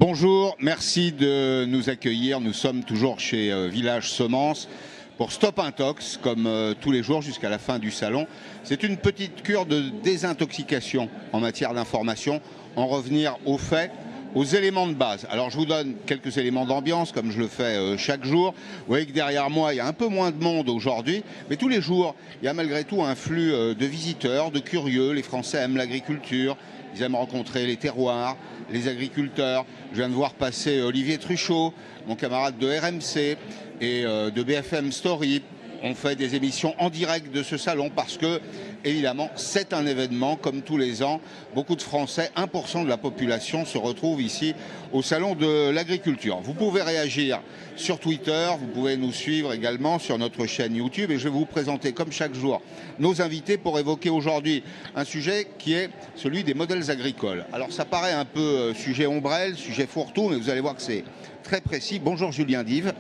Bonjour, merci de nous accueillir. Nous sommes toujours chez Village Semences pour Stop Intox, comme tous les jours jusqu'à la fin du salon. C'est une petite cure de désintoxication en matière d'information, en revenir aux faits, aux éléments de base. Alors je vous donne quelques éléments d'ambiance, comme je le fais chaque jour. Vous voyez que derrière moi, il y a un peu moins de monde aujourd'hui, mais tous les jours, il y a malgré tout un flux de visiteurs, de curieux. Les Français aiment l'agriculture, ils aiment rencontrer les terroirs, les agriculteurs. Je viens de voir passer Olivier Truchot, mon camarade de RMC et de BFM Story. On fait des émissions en direct de ce salon parce que, évidemment, c'est un événement comme tous les ans. Beaucoup de Français, 1% de la population, se retrouvent ici au salon de l'agriculture. Vous pouvez réagir sur Twitter, vous pouvez nous suivre également sur notre chaîne YouTube et je vais vous présenter, comme chaque jour, nos invités pour évoquer aujourd'hui un sujet qui est celui des modèles agricoles. Alors ça paraît un peu sujet ombrelle, sujet fourre-tout, mais vous allez voir que c'est très précis. Bonjour Julien Dive.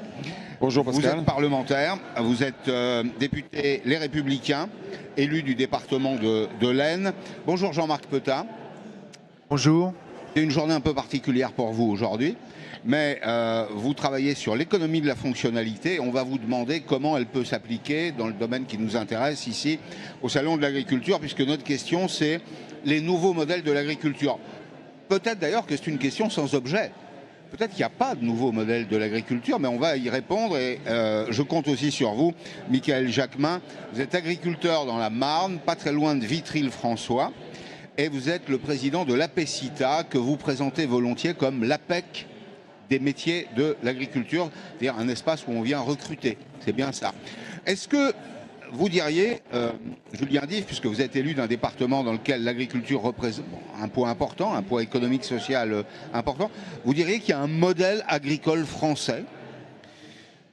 Bonjour Pascal. Vous êtes parlementaire, vous êtes député Les Républicains, élu du département de l'Aisne. Bonjour Jean-Marc Petat. Bonjour. C'est une journée un peu particulière pour vous aujourd'hui, mais vous travaillez sur l'économie de la fonctionnalité. On va vous demander comment elle peut s'appliquer dans le domaine qui nous intéresse ici au Salon de l'Agriculture, puisque notre question c'est les nouveaux modèles de l'agriculture. Peut-être d'ailleurs que c'est une question sans objet. Peut-être qu'il n'y a pas de nouveau modèle de l'agriculture, mais on va y répondre et je compte aussi sur vous, Michaël Jacquemin. Vous êtes agriculteur dans la Marne, pas très loin de Vitry-le-François, et vous êtes le président de l'APECITA, que vous présentez volontiers comme l'APEC des métiers de l'agriculture, c'est-à-dire un espace où on vient recruter. C'est bien ça. Est-ce que vous diriez, Julien Dive, puisque vous êtes élu d'un département dans lequel l'agriculture représente un poids important, un poids économique, social important, vous diriez qu'il y a un modèle agricole français?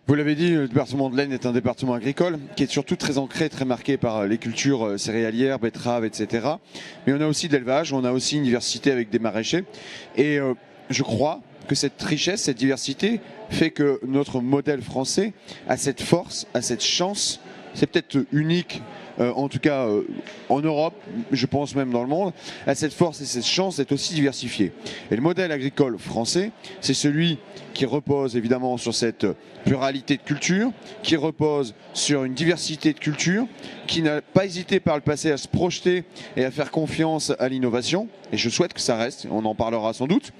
Vous l'avez dit, le département de l'Aisne est un département agricole qui est surtout très ancré, très marqué par les cultures céréalières, betteraves, etc. Mais on a aussi de l'élevage, on a aussi une diversité avec des maraîchers. Et je crois que cette richesse, cette diversité fait que notre modèle français a cette force, a cette chance. C'est peut-être unique, en tout cas en Europe, je pense même dans le monde, à cette force et cette chance d'être aussi diversifié. Et le modèle agricole français, c'est celui qui repose évidemment sur cette pluralité de cultures, qui repose sur une diversité de cultures, qui n'a pas hésité par le passé à se projeter et à faire confiance à l'innovation. Et je souhaite que ça reste, on en parlera sans doute.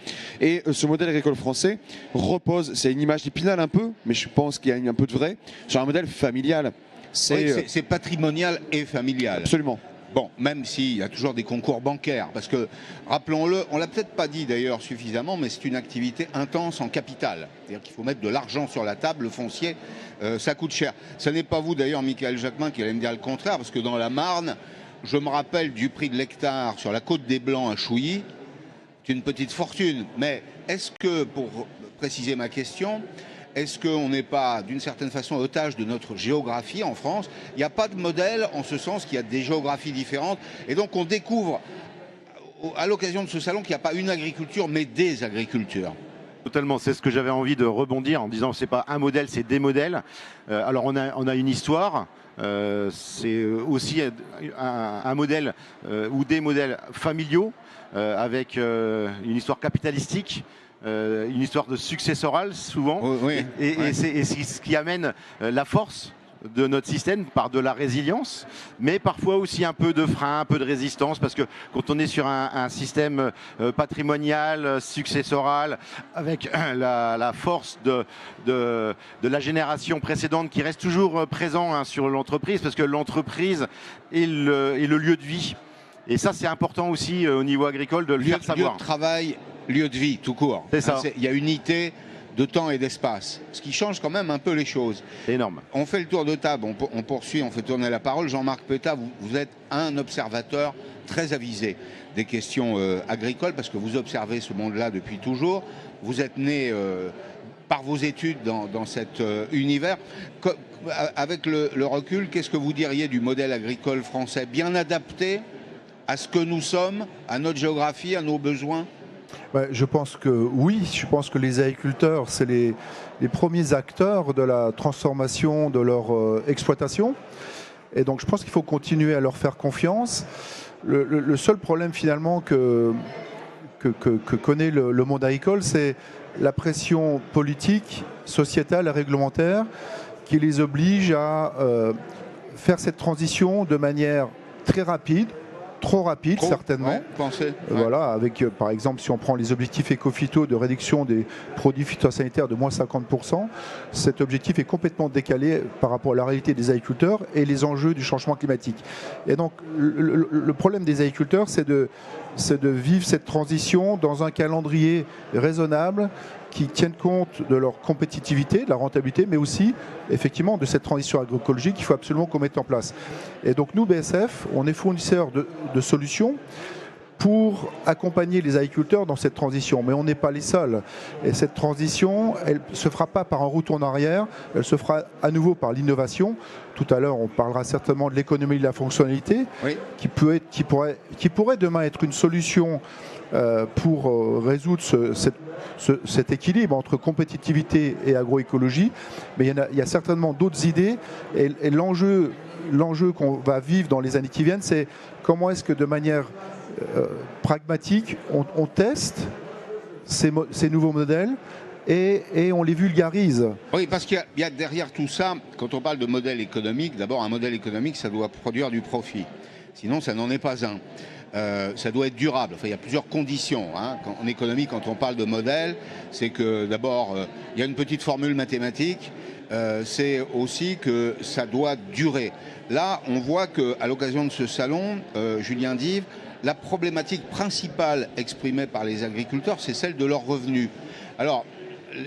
Et ce modèle agricole français repose, c'est une image d'Épinal un peu, mais je pense qu'il y a un peu de vrai, sur un modèle familial. C'est patrimonial et familial. Absolument. Bon, même s'il y a toujours des concours bancaires, parce que, rappelons-le, on ne l'a peut-être pas dit d'ailleurs suffisamment, mais c'est une activité intense en capital. C'est-à-dire qu'il faut mettre de l'argent sur la table, le foncier, ça coûte cher. Ce n'est pas vous d'ailleurs, Michaël Jacquemin, qui allez me dire le contraire, parce que dans la Marne, je me rappelle du prix de l'hectare sur la côte des Blancs à Chouilly, c'est une petite fortune. Mais est-ce que, pour préciser ma question, est-ce qu'on n'est pas, d'une certaine façon, otage de notre géographie en France? Il n'y a pas de modèle en ce sens qu'il y a des géographies différentes. Et donc on découvre, à l'occasion de ce salon, qu'il n'y a pas une agriculture, mais des agricultures. Totalement, c'est ce que j'avais envie de rebondir en disant c'est pas un modèle, c'est des modèles. Alors on a une histoire, c'est aussi un modèle ou des modèles familiaux avec une histoire capitalistique. Une histoire de successoral souvent, oui, et c'est ce qui amène la force de notre système par de la résilience, mais parfois aussi un peu de frein, un peu de résistance, parce que quand on est sur un système patrimonial, successoral, avec la force de la génération précédente qui reste toujours présent sur l'entreprise, parce que l'entreprise est le lieu de vie. Et ça, c'est important aussi au niveau agricole de le faire savoir. Lieu de travail, lieu de vie, tout court. C'est ça. Il y a unité de temps et d'espace, ce qui change quand même un peu les choses. C'est énorme. On fait le tour de table, on poursuit, on fait tourner la parole. Jean-Marc Petat, vous êtes un observateur très avisé des questions agricoles, parce que vous observez ce monde-là depuis toujours. Vous êtes né par vos études dans cet univers. Avec le recul, qu'est-ce que vous diriez du modèle agricole français? Bien adapté à ce que nous sommes, à notre géographie, à nos besoins? Je pense que oui, je pense que les agriculteurs, c'est les premiers acteurs de la transformation de leur exploitation. Et donc je pense qu'il faut continuer à leur faire confiance. Le seul problème finalement que que connaît le monde agricole, c'est la pression politique, sociétale et réglementaire qui les oblige à faire cette transition de manière très rapide, trop rapide certainement. Ouais, pensez. Voilà, avec par exemple si on prend les objectifs éco-phyto de réduction des produits phytosanitaires de moins 50%, cet objectif est complètement décalé par rapport à la réalité des agriculteurs et les enjeux du changement climatique. Et donc le problème des agriculteurs, c'est de vivre cette transition dans un calendrier raisonnable qui tienne compte de leur compétitivité, de la rentabilité, mais aussi effectivement de cette transition agroécologique qu'il faut absolument qu'on mette en place. Et donc nous, BSF, on est fournisseur de solutions pour accompagner les agriculteurs dans cette transition. Mais on n'est pas les seuls. Et cette transition, elle ne se fera pas par un retour en arrière, elle se fera à nouveau par l'innovation. Tout à l'heure, on parlera certainement de l'économie de la fonctionnalité, oui, qui pourrait demain être une solution pour résoudre cet équilibre entre compétitivité et agroécologie. Mais il y a certainement d'autres idées. Et l'enjeu qu'on va vivre dans les années qui viennent, c'est comment est-ce que de manière pragmatique, on teste ces nouveaux modèles et on les vulgarise. Oui, parce qu'il y a derrière tout ça, quand on parle de modèle économique, d'abord un modèle économique, ça doit produire du profit. Sinon, ça n'en est pas un. Ça doit être durable. Enfin, il y a plusieurs conditions en économie quand on parle de modèle. C'est que d'abord, il y a une petite formule mathématique. C'est aussi que ça doit durer. Là, on voit qu'à l'occasion de ce salon, Julien Dive, la problématique principale exprimée par les agriculteurs, c'est celle de leurs revenus. Alors,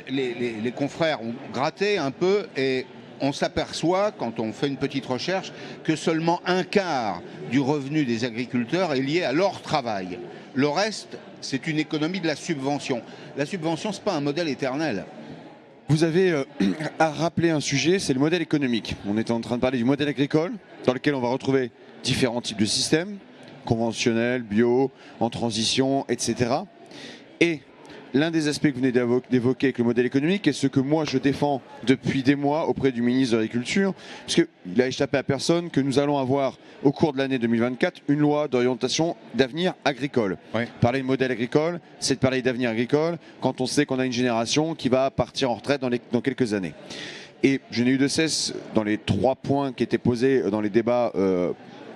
les confrères ont gratté un peu et on s'aperçoit, quand on fait une petite recherche, que seulement un quart du revenu des agriculteurs est lié à leur travail. Le reste, c'est une économie de la subvention. La subvention, ce n'est pas un modèle éternel. Vous avez à rappeler un sujet, c'est le modèle économique. On est en train de parler du modèle agricole, dans lequel on va retrouver différents types de systèmes, conventionnels, bio, en transition, etc. Et l'un des aspects que vous venez d'évoquer avec le modèle économique est ce que moi je défends depuis des mois auprès du ministre de l'Agriculture, parce qu'il a échappé à personne que nous allons avoir au cours de l'année 2024 une loi d'orientation d'avenir agricole. Oui. Parler de modèle agricole, c'est de parler d'avenir agricole quand on sait qu'on a une génération qui va partir en retraite dans quelques années. Et je n'ai eu de cesse, dans les 3 points qui étaient posés dans les débats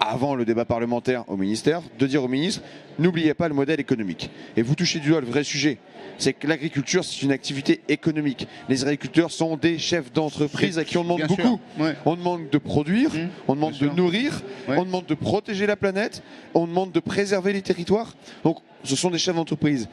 avant le débat parlementaire au ministère, de dire au ministre, n'oubliez pas le modèle économique. Et vous touchez du doigt le vrai sujet, c'est que l'agriculture, c'est une activité économique. Les agriculteurs sont des chefs d'entreprise à qui on demande beaucoup. Ouais. On demande de produire, on demande de nourrir, on demande de protéger la planète, on demande de préserver les territoires. Donc ce sont des chefs d'entreprise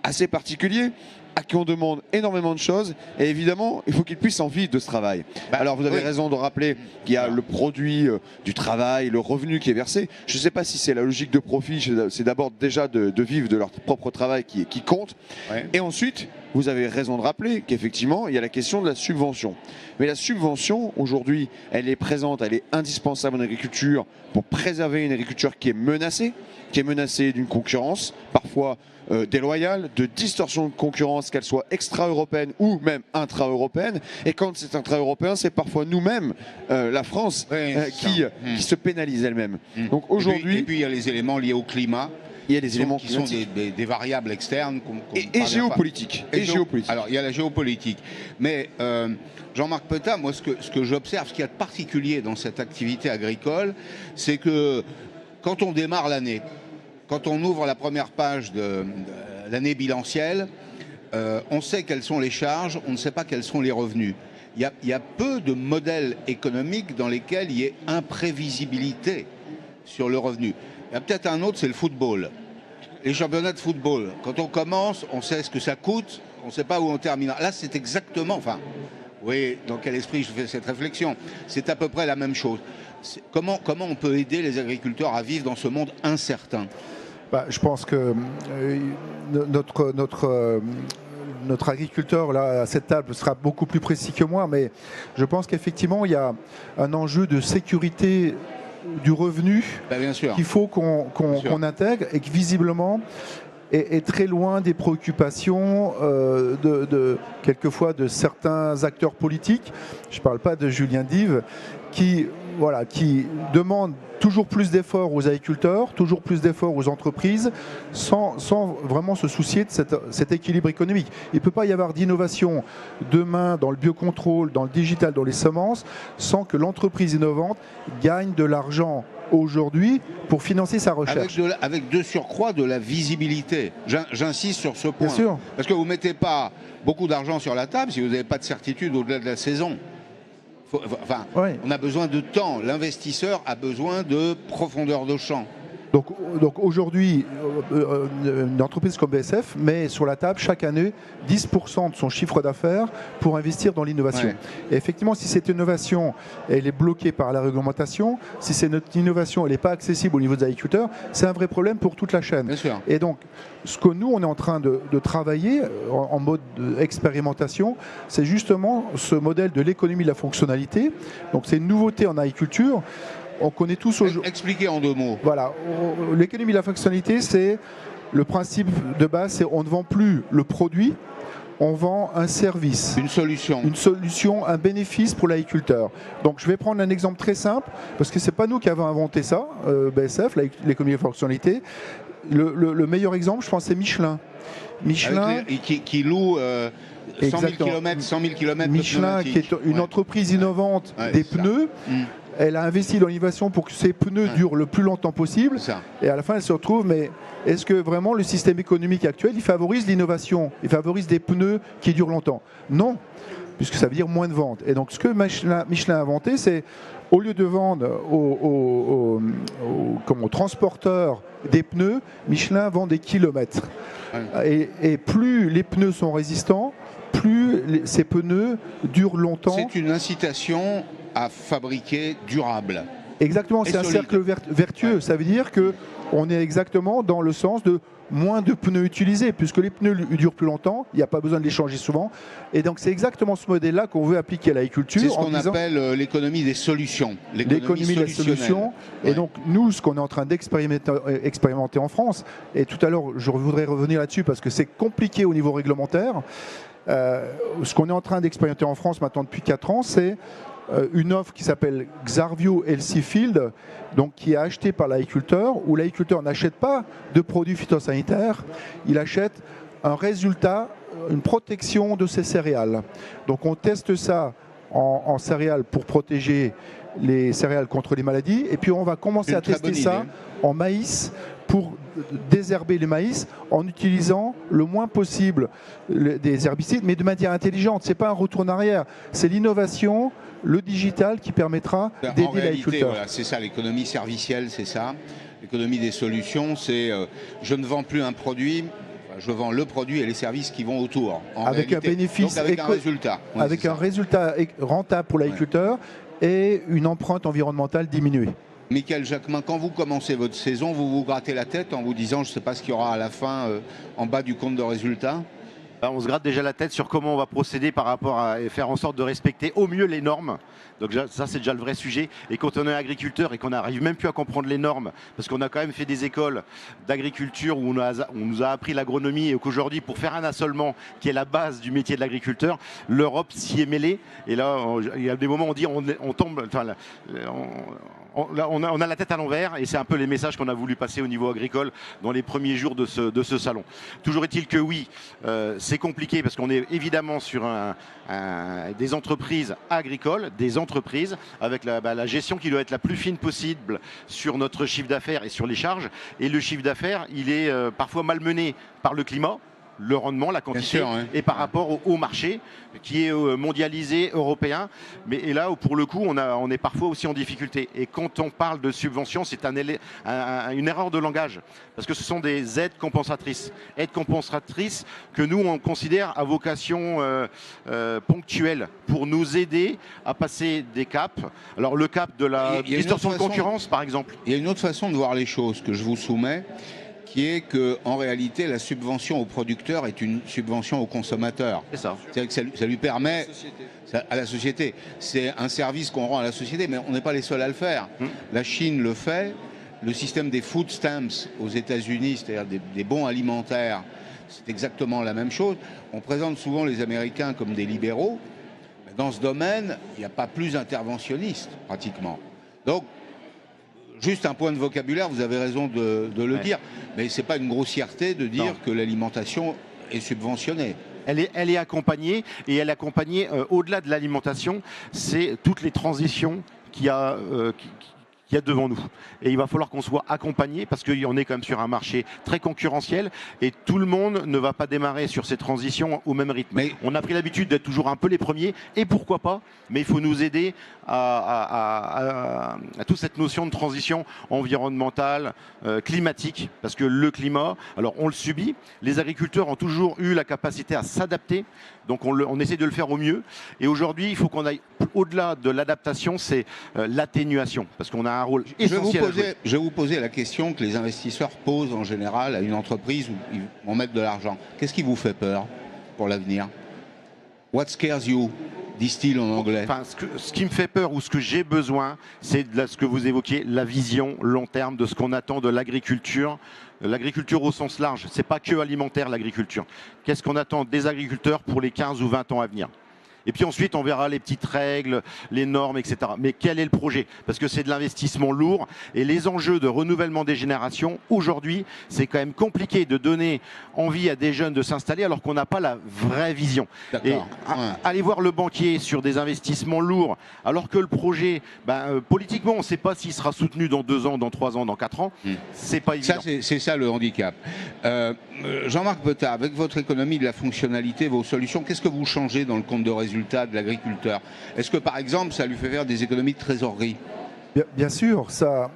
assez particuliers, à qui on demande énormément de choses, et évidemment, il faut qu'ils puissent en vivre de ce travail. Alors vous avez raison de rappeler qu'il y a le produit du travail, le revenu qui est versé. Je ne sais pas si c'est la logique de profit, c'est d'abord déjà de vivre de leur propre travail qui compte. Ouais. Et ensuite, vous avez raison de rappeler qu'effectivement, il y a la question de la subvention. Mais la subvention, aujourd'hui, elle est présente, elle est indispensable en agriculture pour préserver une agriculture qui est menacée d'une concurrence, parfois déloyale, de distorsion de concurrence, qu'elle soit extra-européenne ou même intra-européenne. Et quand c'est intra-européen, c'est parfois nous-mêmes, la France, qui se pénalise elle-même. Donc aujourd'hui, et puis il y a les éléments liés au climat. Il y a des éléments qui sont des variables externes et géopolitiques. Alors il y a la géopolitique. Mais Jean-Marc Petat, moi ce que j'observe, ce qu'il y a de particulier dans cette activité agricole, c'est que quand on démarre l'année, quand on ouvre la première page de l'année bilancielle, on sait quelles sont les charges, on ne sait pas quels sont les revenus. Il y a peu de modèles économiques dans lesquels il y ait imprévisibilité sur le revenu. Il y a peut-être un autre, c'est le football. Les championnats de football, quand on commence, on sait ce que ça coûte, on ne sait pas où on termine. Là, c'est exactement, enfin, oui, dans quel esprit je fais cette réflexion, c'est à peu près la même chose. Comment on peut aider les agriculteurs à vivre dans ce monde incertain ? Je pense que notre agriculteur là, à cette table sera beaucoup plus précis que moi, mais je pense qu'effectivement, il y a un enjeu de sécurité du revenu qu'il faut qu'on intègre et qui visiblement est très loin des préoccupations quelquefois de certains acteurs politiques. Je ne parle pas de Julien Dive, qui voilà, qui demande toujours plus d'efforts aux agriculteurs, toujours plus d'efforts aux entreprises, sans vraiment se soucier de cet équilibre économique. Il ne peut pas y avoir d'innovation demain dans le biocontrôle, dans le digital, dans les semences, sans que l'entreprise innovante gagne de l'argent aujourd'hui pour financer sa recherche. Avec de surcroît de la visibilité. J'insiste sur ce point. Bien sûr. Parce que vous ne mettez pas beaucoup d'argent sur la table si vous n'avez pas de certitude au-delà de la saison. On a besoin de temps. L'investisseur a besoin de profondeur de champ. Donc aujourd'hui, une entreprise comme BSF met sur la table chaque année 10% de son chiffre d'affaires pour investir dans l'innovation. Et effectivement, si cette innovation elle est bloquée par la réglementation, si cette innovation elle n'est pas accessible au niveau des agriculteurs, c'est un vrai problème pour toute la chaîne. Bien sûr. Et donc, ce que nous, on est en train de travailler en mode d'expérimentation, c'est justement ce modèle de l'économie de la fonctionnalité. Donc c'est une nouveauté en agriculture. On connaît tous aujourd'hui. Expliquez en 2 mots. Voilà. L'économie de la fonctionnalité, c'est le principe de base, c'est on ne vend plus le produit, on vend un service. Une solution. Une solution, un bénéfice pour l'agriculteur. Donc je vais prendre un exemple très simple, parce que ce n'est pas nous qui avons inventé ça, BSF, l'économie de la fonctionnalité. Le meilleur exemple, je pense, c'est Michelin. Michelin qui loue 100 000 km Michelin, qui est une entreprise innovante des pneus. Elle a investi dans l'innovation pour que ces pneus durent le plus longtemps possible. Et à la fin, elle se retrouve, mais est-ce que vraiment le système économique actuel, il favorise l'innovation? Il favorise des pneus qui durent longtemps? Non, puisque ça veut dire moins de ventes. Et donc, ce que Michelin a inventé, c'est au lieu de vendre aux transporteurs des pneus, Michelin vend des kilomètres. Et plus les pneus sont résistants, plus ces pneus durent longtemps. C'est une incitation à fabriquer durable. Exactement, c'est un cercle vertueux. Ça veut dire qu'on est exactement dans le sens de moins de pneus utilisés, puisque les pneus durent plus longtemps, il n'y a pas besoin de les changer souvent. Et donc c'est exactement ce modèle-là qu'on veut appliquer à l'agriculture. C'est ce qu'on appelle l'économie des solutions. L'économie des solutions. Et donc nous, ce qu'on est en train d'expérimenter en France, et tout à l'heure je voudrais revenir là-dessus parce que c'est compliqué au niveau réglementaire, ce qu'on est en train d'expérimenter en France maintenant depuis 4 ans, c'est une offre qui s'appelle Xarvio LC Field, donc qui est achetée par l'agriculteur, où l'agriculteur n'achète pas de produits phytosanitaires, il achète un résultat, une protection de ses céréales. Donc on teste ça en céréales pour protéger les céréales contre les maladies, et puis on va commencer à tester ça en maïs pour désherber les maïs en utilisant le moins possible des herbicides, mais de manière intelligente. Ce n'est pas un retour en arrière, c'est l'innovation, le digital qui permettra d'aider l'agriculteur. Voilà, c'est ça, l'économie servicielle, c'est ça. L'économie des solutions, c'est je ne vends plus un produit, je vends le produit et les services qui vont autour. Avec un bénéfice, donc avec un résultat. Ouais, avec un résultat rentable pour l'agriculteur et une empreinte environnementale diminuée. Michael Jacquemin, quand vous commencez votre saison, vous vous grattez la tête en vous disant je ne sais pas ce qu'il y aura à la fin en bas du compte de résultat? On se gratte déjà la tête sur comment on va procéder par rapport à faire en sorte de respecter au mieux les normes. Donc ça, c'est déjà le vrai sujet. Et quand on est agriculteur et qu'on n'arrive même plus à comprendre les normes, parce qu'on a quand même fait des écoles d'agriculture où on nous a appris l'agronomie et qu'aujourd'hui, pour faire un assolement qui est la base du métier de l'agriculteur, l'Europe s'y est mêlée. Et là, il y a des moments où on dit on tombe... Enfin, on a la tête à l'envers et c'est un peu les messages qu'on a voulu passer au niveau agricole dans les premiers jours de ce salon. Toujours est-il que oui, c'est compliqué parce qu'on est évidemment sur des entreprises agricoles, des entreprises avec la gestion qui doit être la plus fine possible sur notre chiffre d'affaires et sur les charges. Et le chiffre d'affaires, il est parfois malmené par le climat, le rendement, la quantité, et par rapport au marché qui est mondialisé, européen. Et là, pour le coup, on est parfois aussi en difficulté. Et quand on parle de subventions, c'est une erreur de langage, parce que ce sont des aides compensatrices. Aides compensatrices que nous, on considère à vocation ponctuelle, pour nous aider à passer des caps. Alors le cap de la distorsion de concurrence, par exemple. Il y a une autre façon de voir les choses que je vous soumets, qui est qu'en réalité, la subvention au producteur est une subvention au consommateur. C'est ça. C'est-à-dire que ça lui permet à la société. C'est un service qu'on rend à la société, mais on n'est pas les seuls à le faire. La Chine le fait. Le système des food stamps aux États-Unis, c'est-à-dire des bons alimentaires, c'est exactement la même chose. On présente souvent les Américains comme des libéraux. Dans ce domaine, il n'y a pas plus interventionniste, pratiquement. Donc, juste un point de vocabulaire, vous avez raison de le dire, mais c'est pas une grossièreté de dire que l'alimentation est subventionnée. Elle est accompagnée, et elle est accompagnée au-delà de l'alimentation, c'est toutes les transitions qu'il y a devant nous. Et il va falloir qu'on soit accompagné parce qu'on est quand même sur un marché très concurrentiel et tout le monde ne va pas démarrer sur ces transitions au même rythme. Mais on a pris l'habitude d'être toujours un peu les premiers et pourquoi pas, mais il faut nous aider à toute cette notion de transition environnementale, climatique, parce que le climat, alors on le subit, les agriculteurs ont toujours eu la capacité à s'adapter, donc on essaie de le faire au mieux. Et aujourd'hui, il faut qu'on aille au-delà de l'adaptation, c'est l'atténuation, parce qu'on a un rôle essentiel à jouer. Je vais vous poser la question que les investisseurs posent en général à une entreprise où ils vont mettre de l'argent. Qu'est-ce qui vous fait peur pour l'avenir? What scares you? Disent-ils en anglais. Enfin, ce qui me fait peur ou ce que j'ai besoin, c'est ce que vous évoquiez, la vision long terme de ce qu'on attend de l'agriculture. L'agriculture au sens large, c'est pas que alimentaire l'agriculture. Qu'est-ce qu'on attend des agriculteurs pour les 15 ou 20 ans à venir? Et puis ensuite, on verra les petites règles, les normes, etc. Mais quel est le projet? Parce que c'est de l'investissement lourd et les enjeux de renouvellement des générations, aujourd'hui, c'est quand même compliqué de donner envie à des jeunes de s'installer alors qu'on n'a pas la vraie vision. Et aller voir le banquier sur des investissements lourds, alors que le projet, politiquement, on ne sait pas s'il sera soutenu dans 2 ans, dans 3 ans, dans 4 ans. C'est pas évident. C'est ça le handicap. Jean-Marc Botta, avec votre économie de la fonctionnalité, vos solutions, qu'est-ce que vous changez dans le compte de résultat de l'agriculteur? Est-ce que par exemple ça lui fait faire des économies de trésorerie? Bien sûr, ça.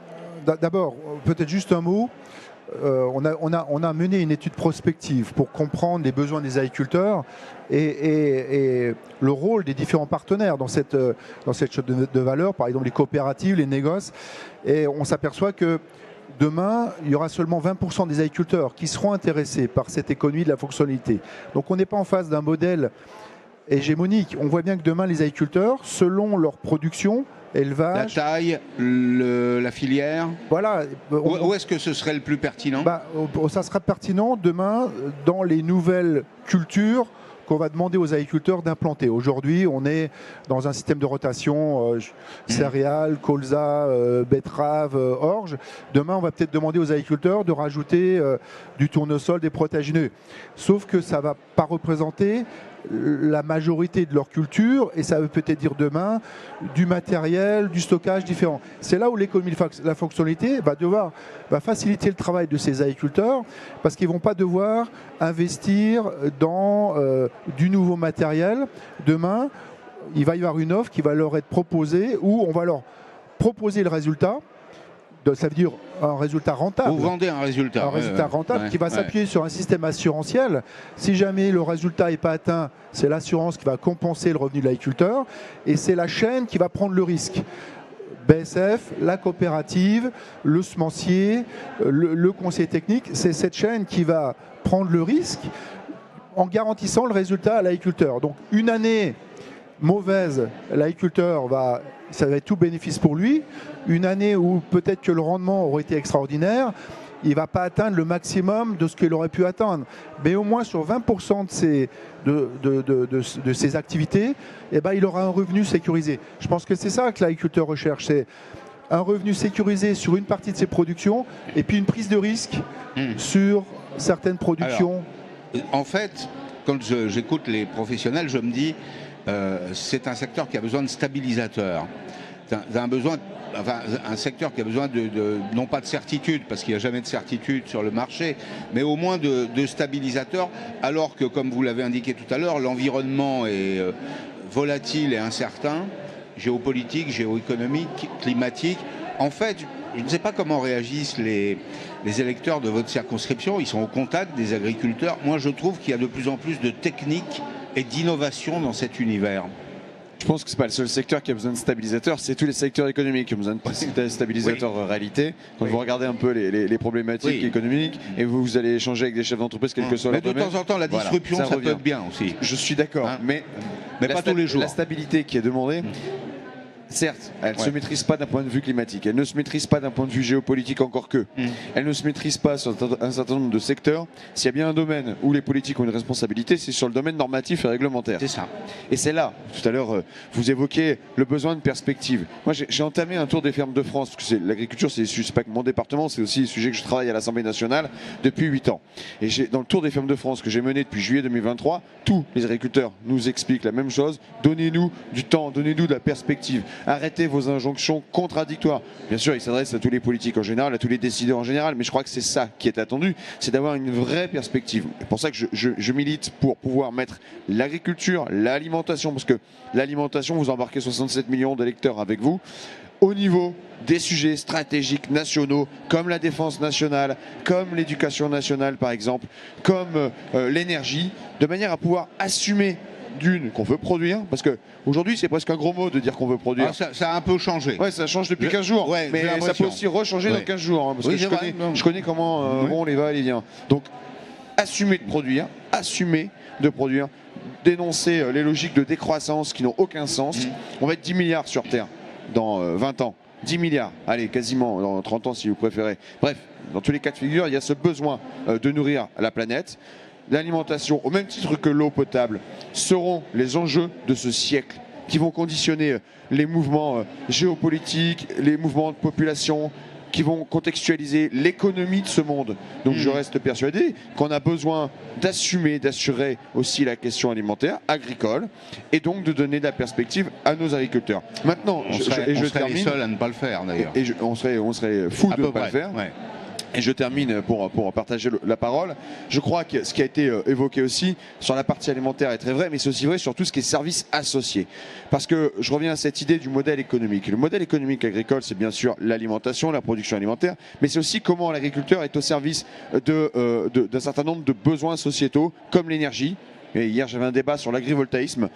D'abord, peut-être juste un mot. On a mené une étude prospective pour comprendre les besoins des agriculteurs et le rôle des différents partenaires dans cette chaîne de valeur, par exemple les coopératives, les négoces. Et on s'aperçoit que demain, il y aura seulement 20% des agriculteurs qui seront intéressés par cette économie de la fonctionnalité. Donc on n'est pas en face d'un modèle hégémonique. On voit bien que demain, les agriculteurs, selon leur production, élevage... La taille, la filière. Voilà. Où est-ce que ce serait le plus pertinent? Ça sera pertinent demain dans les nouvelles cultures qu'on va demander aux agriculteurs d'implanter. Aujourd'hui, on est dans un système de rotation céréales, colza, betterave, orge. Demain, on va peut-être demander aux agriculteurs de rajouter du tournesol, des protéagineux. Sauf que ça ne va pas représenter la majorité de leur culture et ça veut peut-être dire demain du matériel, du stockage différent. C'est là où l'économie de la fonctionnalité va faciliter le travail de ces agriculteurs parce qu'ils ne vont pas devoir investir dans du nouveau matériel. Demain, il va y avoir une offre qui va leur être proposée où on va leur proposer le résultat. Ça veut dire un résultat rentable. Vous vendez un résultat. Un résultat rentable qui va s'appuyer sur un système assurantiel. Si jamais le résultat n'est pas atteint, c'est l'assurance qui va compenser le revenu de l'agriculteur et c'est la chaîne qui va prendre le risque. BSF, la coopérative, le semencier, le conseiller technique, c'est cette chaîne qui va prendre le risque en garantissant le résultat à l'agriculteur. Donc une année mauvaise, l'agriculteur ça va être tout bénéfice pour lui. Une année où peut-être que le rendement aurait été extraordinaire, il ne va pas atteindre le maximum de ce qu'il aurait pu atteindre. Mais au moins sur 20% de ses activités, il aura un revenu sécurisé. Je pense que c'est ça que l'agriculteur recherche, c'est un revenu sécurisé sur une partie de ses productions et puis une prise de risque sur certaines productions. Alors, en fait, quand j'écoute les professionnels, je me dis c'est un secteur qui a besoin de stabilisateurs. Un secteur qui a besoin non pas de certitude, parce qu'il n'y a jamais de certitude sur le marché, mais au moins de stabilisateurs, alors que, comme vous l'avez indiqué tout à l'heure, l'environnement est volatile et incertain, géopolitique, géoéconomique, climatique. En fait, je ne sais pas comment réagissent les électeurs de votre circonscription, ils sont au contact des agriculteurs. Moi, je trouve qu'il y a de plus en plus de techniques et d'innovation dans cet univers. Je pense que ce n'est pas le seul secteur qui a besoin de stabilisateurs, c'est tous les secteurs économiques qui ont besoin de stabilisateurs en réalité. Quand vous regardez un peu les problématiques économiques et vous allez échanger avec des chefs d'entreprise, quel que soit leur domaine. Mais de temps en temps, la disruption, ça peut être bien aussi. Je suis d'accord, mais pas tous les jours. La stabilité qui est demandée, certes, elle ne se maîtrise pas d'un point de vue climatique, elle ne se maîtrise pas d'un point de vue géopolitique encore que, elle ne se maîtrise pas sur un certain nombre de secteurs. S'il y a bien un domaine où les politiques ont une responsabilité, c'est sur le domaine normatif et réglementaire. C'est ça. Et c'est là, tout à l'heure, vous évoquiez le besoin de perspective. Moi, j'ai entamé un tour des fermes de France, parce que l'agriculture, c'est pas que mon département, c'est aussi le sujet que je travaille à l'Assemblée nationale depuis 8 ans. Et dans le tour des fermes de France que j'ai mené depuis juillet 2023, tous les agriculteurs nous expliquent la même chose. Donnez-nous du temps, donnez-nous de la perspective. Arrêtez vos injonctions contradictoires. Bien sûr, il s'adresse à tous les politiques en général, à tous les décideurs en général, mais je crois que c'est ça qui est attendu, c'est d'avoir une vraie perspective. C'est pour ça que je milite pour pouvoir mettre l'agriculture, l'alimentation, parce que l'alimentation, vous embarquez 67 millions d'électeurs avec vous, au niveau des sujets stratégiques nationaux, comme la défense nationale, comme l'éducation nationale par exemple, comme l'énergie, de manière à pouvoir assumer qu'on veut produire, parce qu'aujourd'hui c'est presque un gros mot de dire qu'on veut produire. Alors ça a un peu changé. Ouais, ça change depuis 15 jours, ouais, mais ça peut aussi rechanger dans 15 jours, hein, parce que je connais comment vont les va-et-vient. Donc assumer de produire, dénoncer les logiques de décroissance qui n'ont aucun sens. On va être 10 milliards sur Terre dans 20 ans. 10 milliards, allez, quasiment dans 30 ans si vous préférez. Bref, dans tous les cas de figure, il y a ce besoin de nourrir la planète. L'alimentation, au même titre que l'eau potable, seront les enjeux de ce siècle qui vont conditionner les mouvements géopolitiques, les mouvements de population, qui vont contextualiser l'économie de ce monde. Donc je reste persuadé qu'on a besoin d'assurer aussi la question alimentaire, agricole, et donc de donner de la perspective à nos agriculteurs. Maintenant, on serait les seuls à ne pas le faire d'ailleurs. Et on serait fous de ne pas le faire. Ouais. Et je termine pour partager la parole. Je crois que ce qui a été évoqué aussi sur la partie alimentaire est très vrai, mais c'est aussi vrai sur tout ce qui est services associés. Parce que je reviens à cette idée du modèle économique. Le modèle économique agricole, c'est bien sûr l'alimentation, la production alimentaire, mais c'est aussi comment l'agriculteur est au service d'un certain nombre de besoins sociétaux, comme l'énergie. Et hier, j'avais un débat sur l'agrivoltaïsme,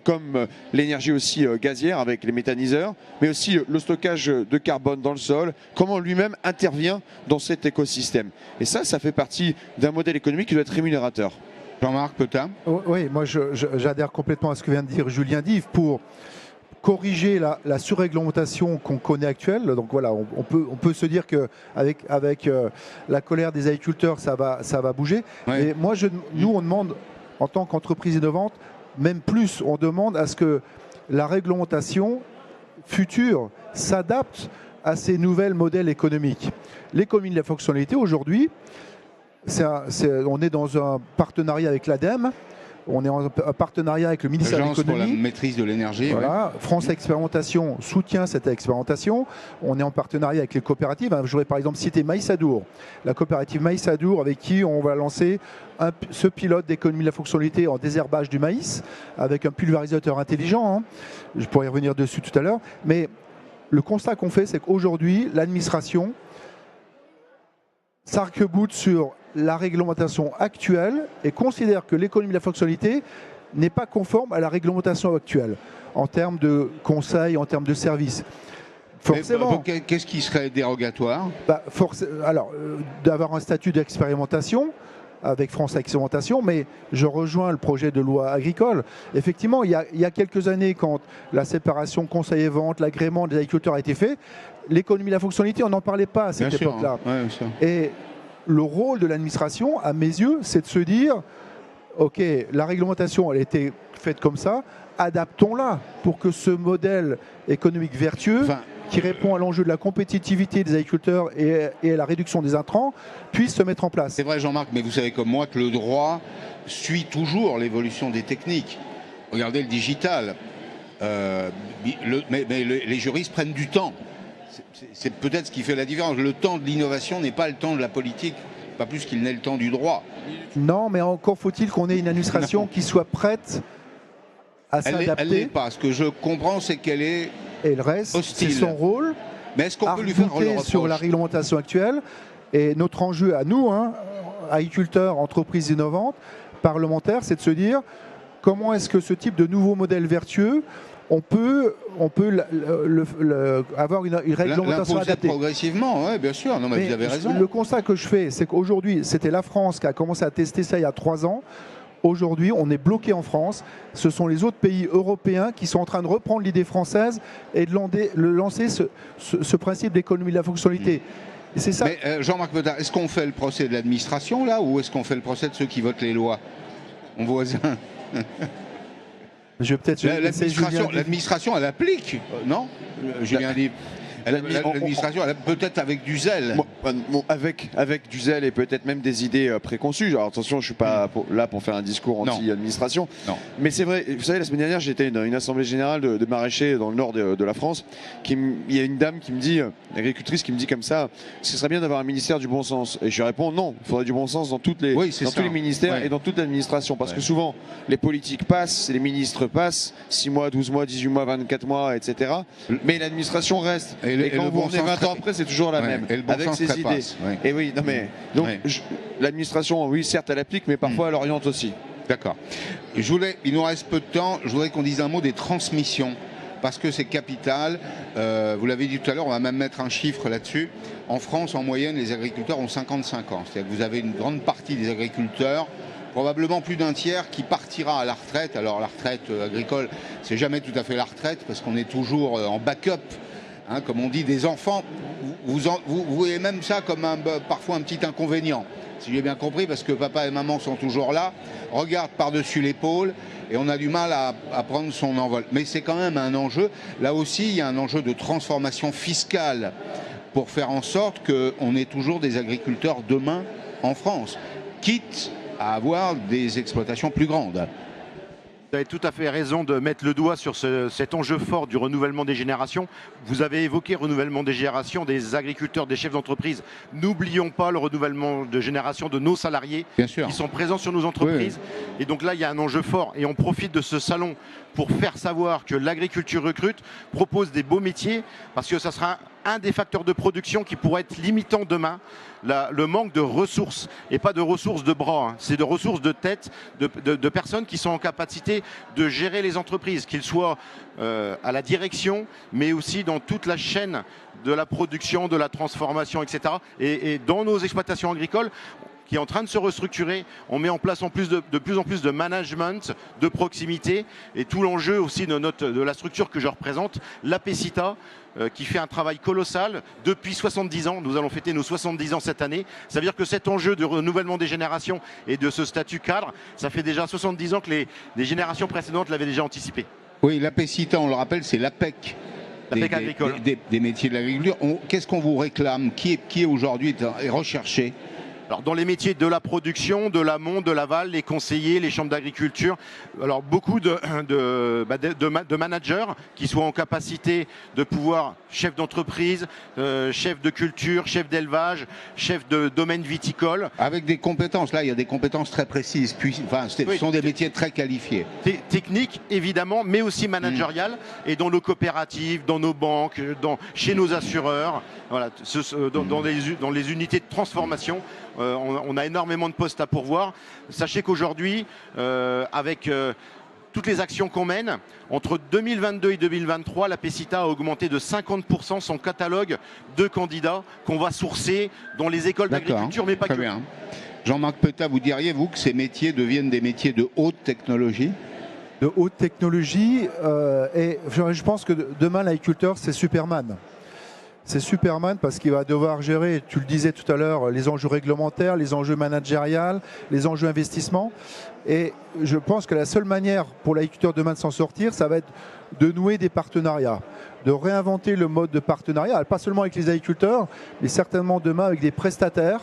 comme l'énergie aussi gazière avec les méthaniseurs, mais aussi le stockage de carbone dans le sol, comment lui-même intervient dans cet écosystème. Et ça fait partie d'un modèle économique qui doit être rémunérateur. Jean-Marc Petain. Oui, moi j'adhère complètement à ce que vient de dire Julien Dive pour corriger la surréglementation qu'on connaît actuelle. Donc voilà, on peut se dire qu'avec la colère des agriculteurs, ça va bouger. Ouais. Et moi, nous, on demande, en tant qu'entreprise innovante, même plus, on demande à ce que la réglementation future s'adapte à ces nouveaux modèles économiques. L'économie de la fonctionnalité, aujourd'hui, on est dans un partenariat avec l'ADEME, on est en partenariat avec le ministère de l'Économie. Pour la maîtrise de l'énergie. Voilà. Ouais. France Expérimentation soutient cette expérimentation. On est en partenariat avec les coopératives. Je voudrais par exemple citer Maïsadour, la coopérative Maïsadour avec qui on va lancer ce pilote d'économie de la fonctionnalité en désherbage du maïs avec un pulvérisateur intelligent. Je pourrais y revenir dessus tout à l'heure. Mais le constat qu'on fait, c'est qu'aujourd'hui, l'administration s'arc-boute sur la réglementation actuelle et considère que l'économie de la fonctionnalité n'est pas conforme à la réglementation actuelle en termes de conseils, en termes de services. Forcément. Qu'est-ce qui serait dérogatoire ? Alors, d'avoir un statut d'expérimentation avec France Expérimentation, mais je rejoins le projet de loi agricole. Effectivement, il y a quelques années, quand la séparation conseil et vente, l'agrément des agriculteurs a été fait, l'économie de la fonctionnalité, on n'en parlait pas à cette époque-là. Ouais, et le rôle de l'administration, à mes yeux, c'est de se dire, OK, la réglementation, elle a été faite comme ça, adaptons-la pour que ce modèle économique vertueux, qui répond à l'enjeu de la compétitivité des agriculteurs et à la réduction des intrants, puisse se mettre en place. C'est vrai, Jean-Marc, mais vous savez comme moi que le droit suit toujours l'évolution des techniques. Regardez le digital. Mais les juristes prennent du temps. C'est peut-être ce qui fait la différence. Le temps de l'innovation n'est pas le temps de la politique, pas plus qu'il n'est le temps du droit. Non, mais encore faut-il qu'on ait une administration qui soit prête à s'adapter. Elle n'est pas. Ce que je comprends, c'est qu'elle est et le reste, c'est son rôle. Mais est-ce qu'on peut lui faire le reproche sur la réglementation actuelle? Et notre enjeu à nous, agriculteurs, entreprises innovantes, parlementaires, c'est de se dire comment est-ce que ce type de nouveau modèle vertueux, on peut avoir une réglementation adaptée. Progressivement, oui, bien sûr. Non, mais vous avez raison. Le constat que je fais, c'est qu'aujourd'hui, c'était la France qui a commencé à tester ça il y a 3 ans. Aujourd'hui, on est bloqué en France. Ce sont les autres pays européens qui sont en train de reprendre l'idée française et de lancer ce principe d'économie de la fonctionnalité. Et c'est ça. Mais Jean-Marc Pettat, est-ce qu'on fait le procès de l'administration là ou est-ce qu'on fait le procès de ceux qui votent les lois? On voisin. Je vais peut-être l'administration, elle applique, non Julien dit. L'administration, peut-être avec du zèle. Avec du zèle et peut-être même des idées préconçues. Alors attention, je ne suis pas là pour faire un discours anti-administration. Mais c'est vrai, vous savez, la semaine dernière, j'étais dans une assemblée générale de maraîchers dans le nord de la France. Il y a une dame qui me dit, une agricultrice qui me dit comme ça, ce serait bien d'avoir un ministère du bon sens. Et je lui réponds non, il faudrait du bon sens dans tous les ministères et dans toute l'administration. Parce que souvent, les politiques passent, les ministres passent, 6 mois, 12 mois, 18 mois, 24 mois, etc. Mais l'administration reste. Et quand vous revenez 20 ans après, c'est toujours la même, avec ses idées. Et oui, non mais donc l'administration, oui, certes, elle applique, mais parfois elle oriente aussi. D'accord. Il nous reste peu de temps. Je voudrais qu'on dise un mot des transmissions, parce que c'est capital. Vous l'avez dit tout à l'heure, on va même mettre un chiffre là-dessus. En France, en moyenne, les agriculteurs ont 55 ans. C'est-à-dire que vous avez une grande partie des agriculteurs, probablement plus d'un tiers, qui partira à la retraite. Alors la retraite agricole, c'est jamais tout à fait la retraite, parce qu'on est toujours en backup. Hein, comme on dit, des enfants, vous voyez même ça comme parfois un petit inconvénient, si j'ai bien compris, parce que papa et maman sont toujours là, regardent par-dessus l'épaule, et on a du mal à prendre son envol. Mais c'est quand même un enjeu. Là aussi, il y a un enjeu de transformation fiscale pour faire en sorte qu'on ait toujours des agriculteurs demain en France, quitte à avoir des exploitations plus grandes. Vous avez tout à fait raison de mettre le doigt sur cet enjeu fort du renouvellement des générations. Vous avez évoqué le renouvellement des générations des agriculteurs, des chefs d'entreprise. N'oublions pas le renouvellement de génération de nos salariés qui sont présents sur nos entreprises. Oui. Et donc là, il y a un enjeu fort. Et on profite de ce salon pour faire savoir que l'agriculture recrute, propose des beaux métiers, parce que ça sera un des facteurs de production qui pourrait être limitant demain, le manque de ressources, et pas de ressources de bras, hein. C'est de ressources de tête, de personnes qui sont en capacité de gérer les entreprises, qu'ils soient à la direction, mais aussi dans toute la chaîne de la production, de la transformation, etc. Et dans nos exploitations agricoles, qui est en train de se restructurer. On met en place de plus en plus de management, de proximité, et tout l'enjeu aussi de la structure que je représente, l'APECITA, qui fait un travail colossal depuis 70 ans. Nous allons fêter nos 70 ans cette année. Ça veut dire que cet enjeu de renouvellement des générations et de ce statut cadre, ça fait déjà 70 ans que les générations précédentes l'avaient déjà anticipé. Oui, l'APECITA, on le rappelle, c'est l'APEC. L'APEC agricole. Des métiers de l'agriculture. Qu'est-ce qu'on vous réclame? Qui est aujourd'hui recherché? Alors, dans les métiers de la production, de l'amont, de l'aval, les conseillers, les chambres d'agriculture, alors beaucoup de managers qui soient en capacité de pouvoir, chef d'entreprise, chef de culture, chef d'élevage, chef de domaine viticole. Avec des compétences, là il y a des compétences très précises, ce sont des métiers très qualifiés. Techniques évidemment, mais aussi managériales, et dans nos coopératives, dans nos banques, chez nos assureurs, voilà, dans les unités de transformation. On a énormément de postes à pourvoir. Sachez qu'aujourd'hui, avec toutes les actions qu'on mène, entre 2022 et 2023, l'APECITA a augmenté de 50% son catalogue de candidats qu'on va sourcer dans les écoles d'agriculture, mais pas que. Bien. Jean-Marc Pettat, vous diriez, vous, que ces métiers deviennent des métiers de haute technologie? De haute technologie, et je pense que demain, l'agriculteur, c'est Superman. C'est Superman parce qu'il va devoir gérer, tu le disais tout à l'heure, les enjeux réglementaires, les enjeux managériaux, les enjeux investissements. Et je pense que la seule manière pour l'agriculteur demain de s'en sortir, ça va être de nouer des partenariats, de réinventer le mode de partenariat, pas seulement avec les agriculteurs, mais certainement demain avec des prestataires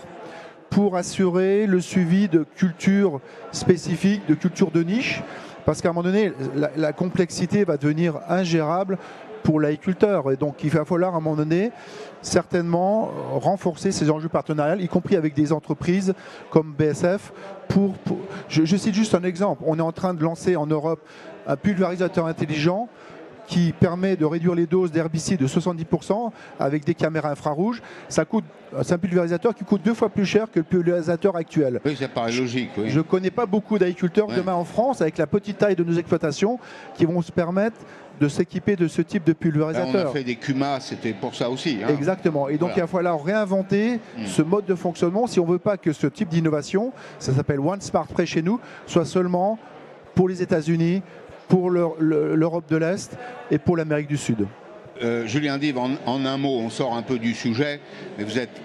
pour assurer le suivi de cultures spécifiques, de cultures de niche. Parce qu'à un moment donné, la complexité va devenir ingérable pour l'agriculteur. Et donc, il va falloir à un moment donné, certainement, renforcer ces enjeux partenariaux, y compris avec des entreprises comme BASF. Je cite juste un exemple. On est en train de lancer en Europe un pulvérisateur intelligent qui permet de réduire les doses d'herbicides de 70% avec des caméras infrarouges. C'est un pulvérisateur qui coûte 2 fois plus cher que le pulvérisateur actuel. Oui, ça paraît logique. Oui. Je ne connais pas beaucoup d'agriculteurs demain en France, avec la petite taille de nos exploitations, qui vont se permettre de s'équiper de ce type de Là, pulvérisateur. on a fait des CUMA, c'était pour ça aussi. Hein. Exactement. Et donc Voilà. il va falloir réinventer ce mode de fonctionnement si on ne veut pas que ce type d'innovation, ça s'appelle One Smart près chez nous, soit seulement pour les États-Unis, pour l'Europe de l'Est et pour l'Amérique du Sud. Julien Dive, en un mot, on sort un peu du sujet, mais vous êtes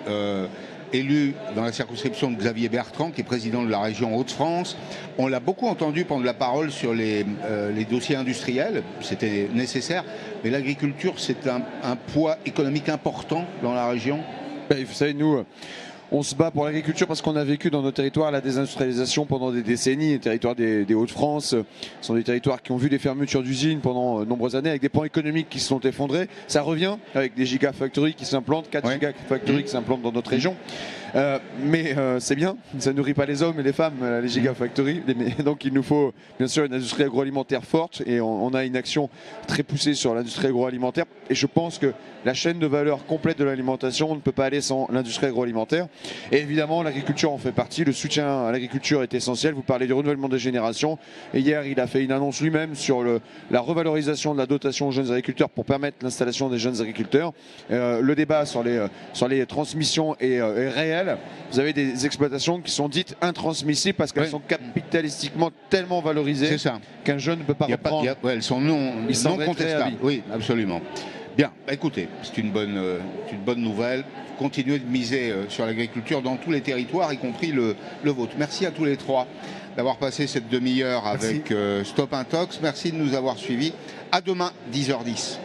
élu dans la circonscription de Xavier Bertrand, qui est président de la région Hauts-de-France. On l'a beaucoup entendu prendre la parole sur les dossiers industriels, c'était nécessaire, mais l'agriculture, c'est un poids économique important dans la région. Vous savez, nous, on se bat pour l'agriculture parce qu'on a vécu dans nos territoires la désindustrialisation pendant des décennies. Les territoires des Hauts-de-France sont des territoires qui ont vu des fermetures d'usines pendant de nombreuses années avec des plans économiques qui se sont effondrés. Ça revient avec des gigafactories qui s'implantent, 4 gigafactories qui s'implantent dans notre région. Mais c'est bien, ça ne nourrit pas les hommes et les femmes, les gigafactories. Donc il nous faut bien sûr une industrie agroalimentaire forte et on a une action très poussée sur l'industrie agroalimentaire. Et je pense que la chaîne de valeur complète de l'alimentation ne peut pas aller sans l'industrie agroalimentaire. Et évidemment, l'agriculture en fait partie. Le soutien à l'agriculture est essentiel. Vous parlez du renouvellement des générations. Et hier, il a fait une annonce lui-même sur la revalorisation de la dotation aux jeunes agriculteurs pour permettre l'installation des jeunes agriculteurs. Le débat sur les transmissions est réel. Vous avez des exploitations qui sont dites intransmissibles parce qu'elles sont capitalistiquement tellement valorisées qu'un jeune ne peut pas reprendre. Elles sont non contestables. Oui, absolument. Bien, écoutez, c'est une bonne nouvelle. Continuez de miser sur l'agriculture dans tous les territoires, y compris le vôtre. Merci à tous les trois d'avoir passé cette demi-heure avec Stop Intox. Merci de nous avoir suivis. À demain, 10h10.